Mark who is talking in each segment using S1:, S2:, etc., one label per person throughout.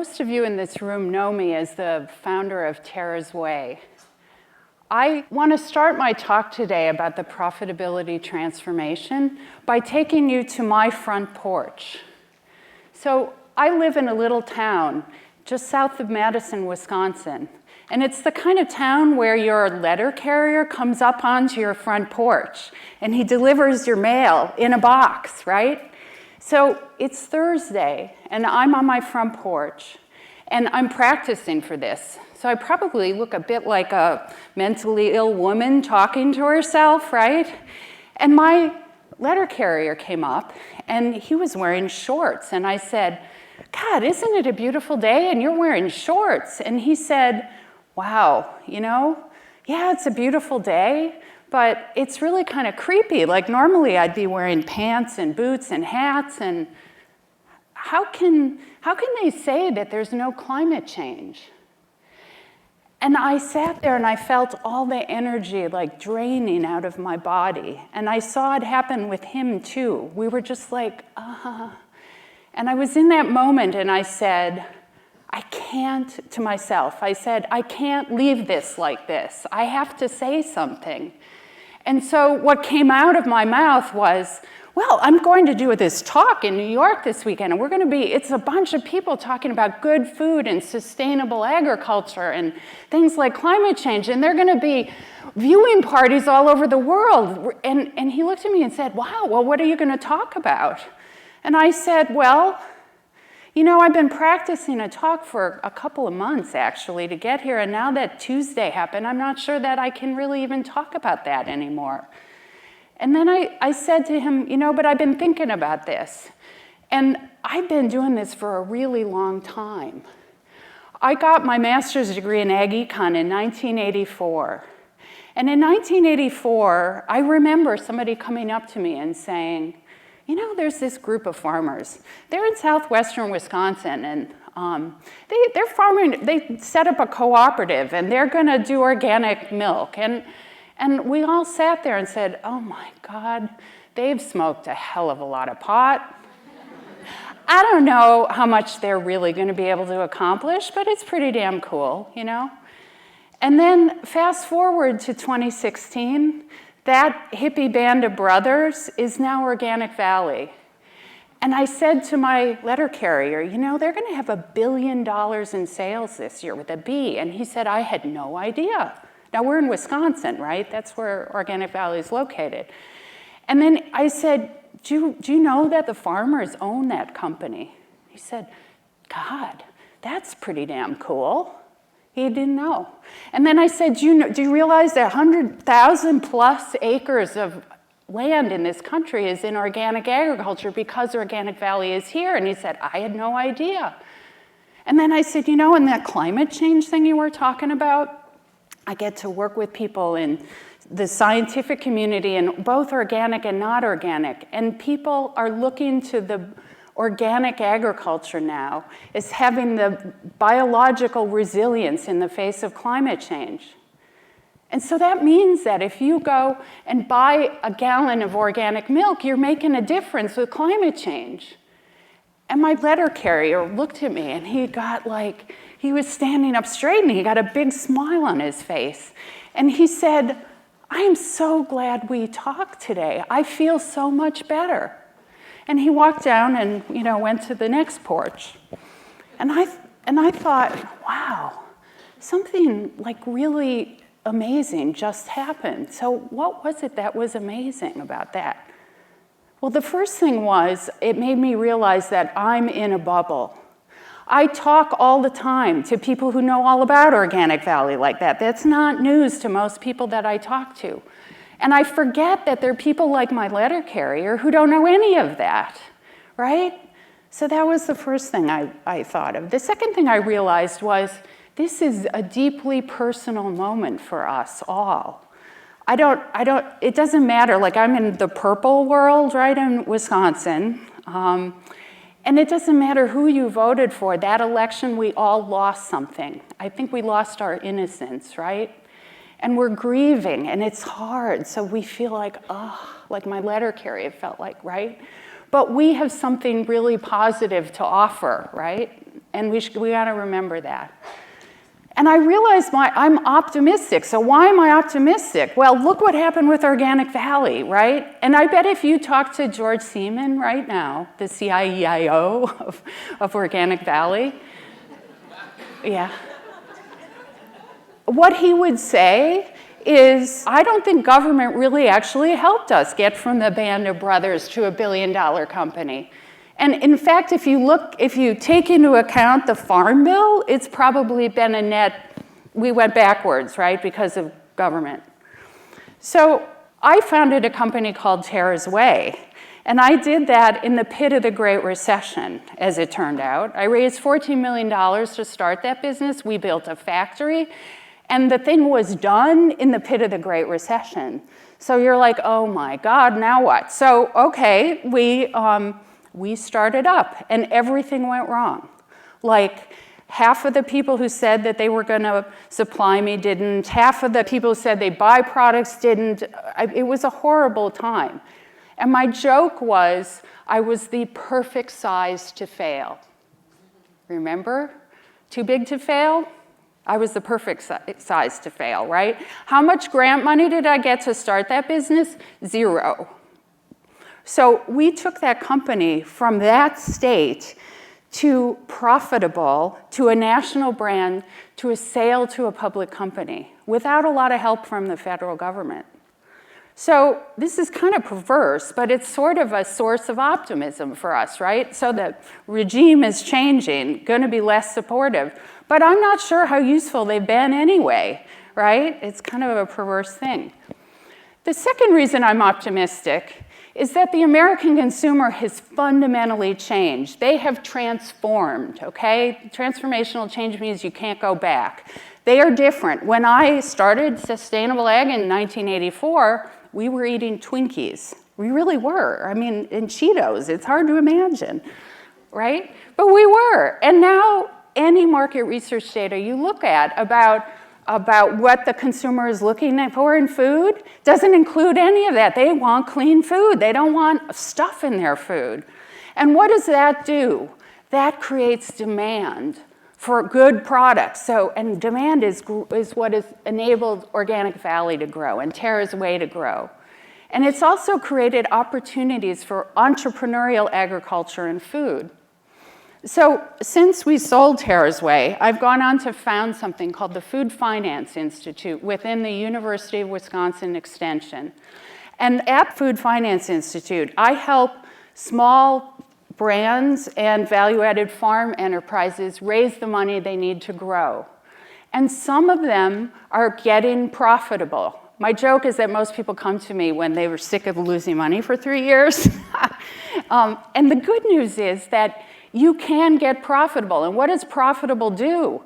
S1: Most of you in this room know me as the founder of teraswhey. I want to start my talk today about the profitability transformation by taking you to my front porch. So I live in a little town just south of Madison, Wisconsin. And it's the kind of town where your letter carrier comes up onto your front porch and he delivers your mail in a box, right? So it's Thursday and I'm on my front porch and I'm practicing for this. So I probably look a bit like a mentally ill woman talking to herself, right? And my letter carrier came up and he was wearing shorts. And I said, God, isn't it a beautiful day? And you're wearing shorts. And he said, wow, yeah, it's a beautiful day, but it's really kind of creepy. Like normally I'd be wearing pants and boots and hats, and how can they say that there's no climate change? And I sat there and I felt all the energy like draining out of my body. And I saw it happen with him too. We were just like, And I was in that moment and I said, to myself, I said, I can't leave this like this. I have to say something. And so what came out of my mouth was, well, I'm going to do this talk in New York this weekend, and it's a bunch of people talking about good food and sustainable agriculture and things like climate change, and they're going to be viewing parties all over the world. And he looked at me and said, wow, well, what are you going to talk about? And I said, well, I've been practicing a talk for a couple of months, actually, to get here, and now that Tuesday happened, I'm not sure that I can really even talk about that anymore. And then I said to him, but I've been thinking about this, and I've been doing this for a really long time. I got my master's degree in ag econ in 1984. And in 1984, I remember somebody coming up to me and saying, there's this group of farmers. They're in southwestern Wisconsin, and they're farming. They set up a cooperative, and they're going to do organic milk. And we all sat there and said, oh, my God, they've smoked a hell of a lot of pot. I don't know how much they're really going to be able to accomplish, but it's pretty damn cool, And then fast forward to 2016, that hippie band of brothers is now Organic Valley. And I said to my letter carrier, they're going to have $1 billion in sales this year with a B. And he said, I had no idea. Now, we're in Wisconsin, right? That's where Organic Valley is located. And then I said, do you know that the farmers own that company? He said, God, that's pretty damn cool. He didn't know. And then I said, do you realize that 100,000 plus acres of land in this country is in organic agriculture because Organic Valley is here? And he said, I had no idea. And then I said, in that climate change thing you were talking about, I get to work with people in the scientific community in both organic and not organic. And people are looking to the organic agriculture now as having the biological resilience in the face of climate change. And so that means that if you go and buy a gallon of organic milk, you're making a difference with climate change. And my letter carrier looked at me and he was standing up straight and he got a big smile on his face. And he said, I am so glad we talked today. I feel so much better. And he walked down and, went to the next porch. And I thought, wow, something like really amazing just happened. So what was it that was amazing about that? Well, the first thing was, it made me realize that I'm in a bubble. I talk all the time to people who know all about Organic Valley like that. That's not news to most people that I talk to. And I forget that there are people like my letter carrier who don't know any of that, right? So that was the first thing I thought of. The second thing I realized was this is a deeply personal moment for us all. It doesn't matter, like I'm in the purple world, right, in Wisconsin. And it doesn't matter who you voted for. That election, we all lost something. I think we lost our innocence, right? And we're grieving, and it's hard. So we feel like my letter carrier felt like, right? But we have something really positive to offer, right? And we got to remember that. And I realized I'm optimistic. So why am I optimistic? Well, look what happened with Organic Valley, right? And I bet if you talk to George Seaman right now, the CIO of Organic Valley, yeah, what he would say is, I don't think government really actually helped us get from the band of brothers to $1 billion company. And in fact, if you take into account the Farm Bill, it's probably been a net, we went backwards, right, because of government. So I founded a company called teraswhey, and I did that in the pit of the Great Recession, as it turned out. I raised $14 million to start that business. We built a factory, and the thing was done in the pit of the Great Recession. So you're like, oh my God, now what? So, okay, we started up, and everything went wrong. Like, half of the people who said that they were going to supply me didn't. Half of the people who said they buy products didn't. It was a horrible time. And my joke was, I was the perfect size to fail. Remember? Too big to fail? I was the perfect size to fail, right? How much grant money did I get to start that business? 0. So we took that company from that state to profitable, to a national brand, to a sale to a public company, without a lot of help from the federal government. So this is kind of perverse, but it's sort of a source of optimism for us, right? So the regime is changing, going to be less supportive, but I'm not sure how useful they've been anyway, right? It's kind of a perverse thing. The second reason I'm optimistic is that the American consumer has fundamentally changed. They have transformed, okay? Transformational change means you can't go back. They are different. When I started Sustainable Ag in 1984, we were eating Twinkies. We really were. I mean, and Cheetos. It's hard to imagine, right? But we were. And now any market research data you look at about what the consumer is looking for in food doesn't include any of that. They want clean food. They don't want stuff in their food. And what does that do? That creates demand for good products. And demand is what has enabled Organic Valley to grow and teraswhey to grow. And it's also created opportunities for entrepreneurial agriculture and food. So since we sold teraswhey, I've gone on to found something called the Food Finance Institute within the University of Wisconsin Extension. And at Food Finance Institute, I help small brands and value-added farm enterprises raise the money they need to grow. And some of them are getting profitable. My joke is that most people come to me when they were sick of losing money for 3 years. And the good news is that you can get profitable. And what does profitable do?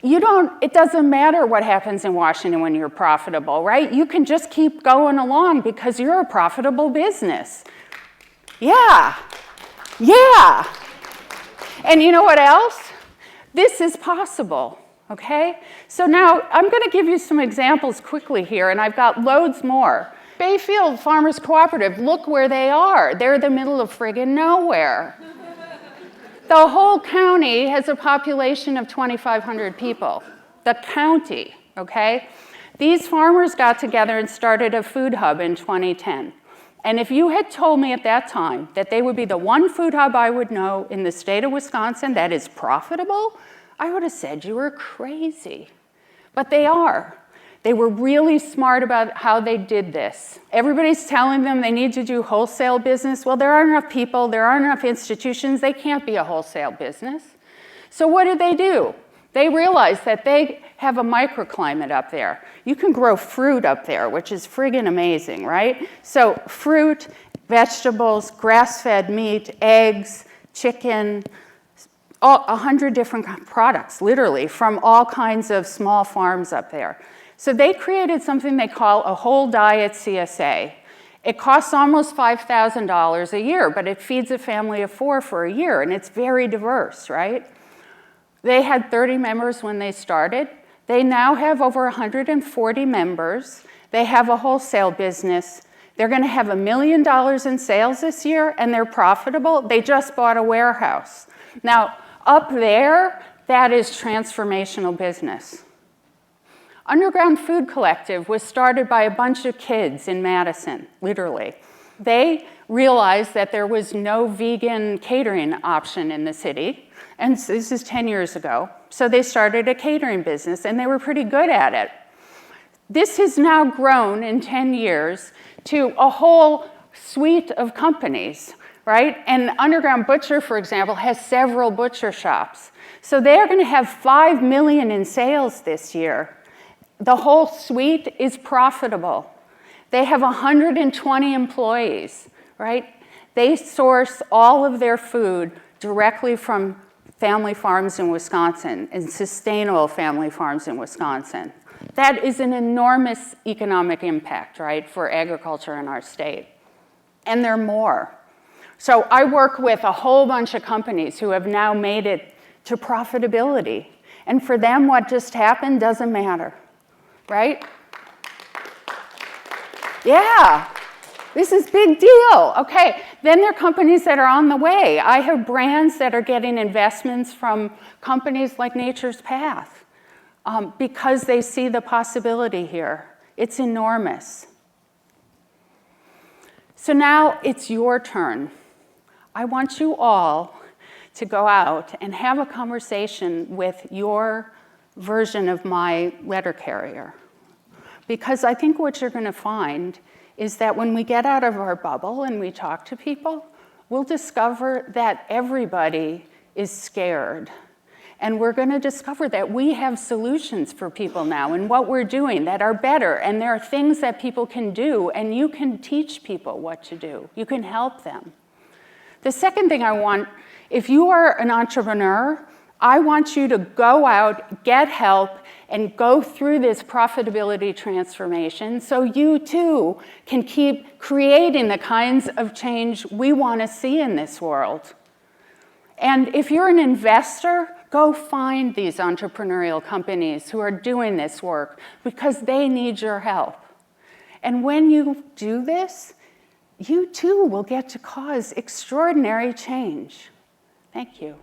S1: It doesn't matter what happens in Washington when you're profitable, right? You can just keep going along because you're a profitable business. Yeah. Yeah. And you know what else? This is possible, okay? So now I'm going to give you some examples quickly here, and I've got loads more. Bayfield Farmers Cooperative, look where they are. They're in the middle of friggin' nowhere. The whole county has a population of 2,500 people. The county, okay? These farmers got together and started a food hub in 2010. And if you had told me at that time that they would be the one food hub I would know in the state of Wisconsin that is profitable, I would have said you were crazy. But they are. They were really smart about how they did this. Everybody's telling them they need to do wholesale business. Well, there aren't enough people, there aren't enough institutions, they can't be a wholesale business. So what do? They realized that they have a microclimate up there. You can grow fruit up there, which is friggin' amazing, right? So fruit, vegetables, grass-fed meat, eggs, chicken, 100 different products, literally, from all kinds of small farms up there. So they created something they call a Whole Diet Csa. It costs almost $5,000 a year, but it feeds a family of 4 for a year, and it's very diverse, right? They had 30 members when they started. They now have over 140 members. They have a wholesale business. They're going to have $1 million in sales this year, and they're profitable. They just bought a warehouse. Now, Up there, that is transformational business. Underground Food Collective was started by a bunch of kids in Madison, literally. They realized that there was no vegan catering option in the city, and this is 10 years ago. So they started a catering business, and they were pretty good at it. This has now grown in 10 years to a whole suite of companies, right? And Underground Butcher, for example, has several butcher shops. So they're going to have $5 million in sales this year. The whole suite is profitable. They have 120 employees, right? They source all of their food directly from family farms in Wisconsin and sustainable family farms in Wisconsin. That is an enormous economic impact, right, for agriculture in our state. And there are more. So I work with a whole bunch of companies who have now made it to profitability. And for them, what just happened doesn't matter, right? Yeah, this is big deal. Okay, then there are companies that are on the way. I have brands that are getting investments from companies like Nature's Path because they see the possibility here. It's enormous. So now it's your turn. I want you all to go out and have a conversation with your version of my letter carrier. Because I think what you're going to find is that when we get out of our bubble and we talk to people, we'll discover that everybody is scared. And we're going to discover that we have solutions for people now and what we're doing that are better. And there are things that people can do, and you can teach people what to do. You can help them. The second thing I want, if you are an entrepreneur, I want you to go out, get help, and go through this profitability transformation so you too can keep creating the kinds of change we want to see in this world. And if you're an investor, go find these entrepreneurial companies who are doing this work because they need your help. And when you do this, you too will get to cause extraordinary change. Thank you.